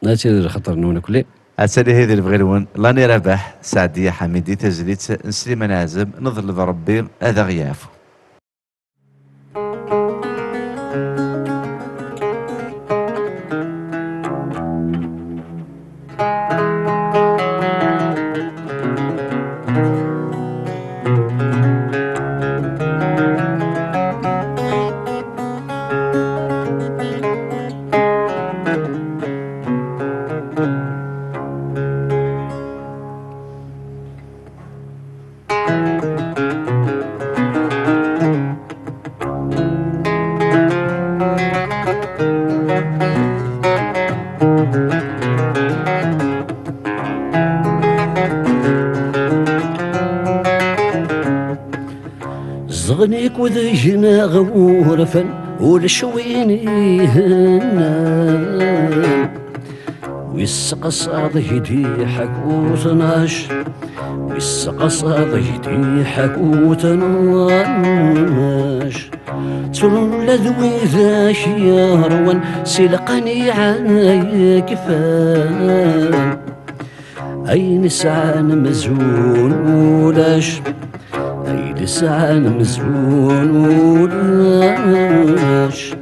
ناتي خاطر نونا كلي. أسالي هذي البغيلون لاني رباح سعدية حميدي تجليت نسليمان عازم نظل ربي هذا غيافو. زغنيك وذجنا غورفا ولشويني هنا ويسقص يدي حكوتناش ويسقص يدي حكوتناش تولى ذوي ذا شياروان سلقني عاي كفان أي نسعان مزون ولاش أي لسان مزون ولاش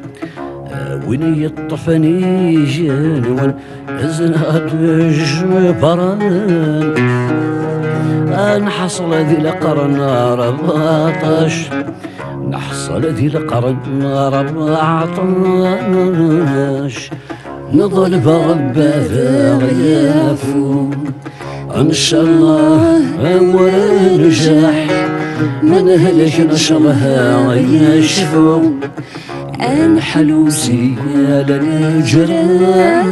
وين يطفني جنون أزناد الجبران نحصل ذي القرن 14 نحصل ذي القرن 14 نظل برب ذا غيافو إن شاء الله أول نجاح من هلك نشرها يشفو أنحلو سيال الجراح.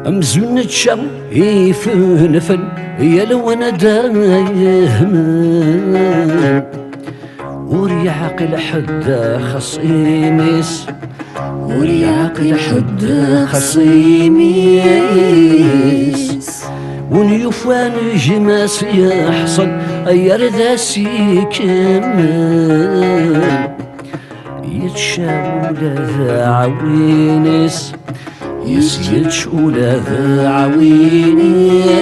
أمزون تشم يفنفن يا لو أنا دايهمن وريعقل حد خصيميس وريعقل حد خصيميس ونيوفان جماس يحصل يرد سيكمن يتشاول ذا عوينيس يسجدش ولا ذا عوينيس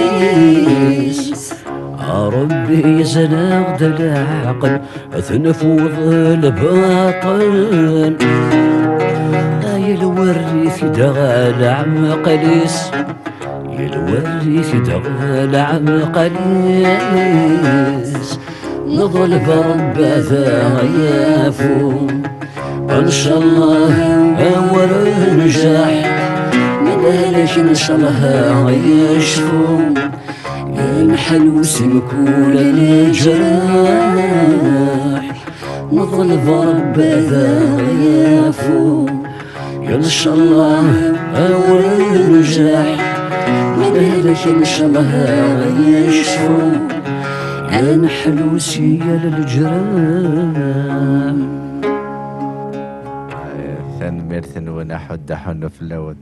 ربي يزناغ العقل ثنفوض الباطن يا الوريث دغال عمقليس يا الوريث دغال عمقليس نظل برب ذا غيافو إن شاء الله أول نجاح مالك إن شاء الله يشفو ينحلو سمكول الجراح نظل برب ذا غيافو إن شاء الله أول نجاح مالك إن شاء الله يشفو ينحلو سيال الجراح. ثان ميرثن ونحد حن في اللود.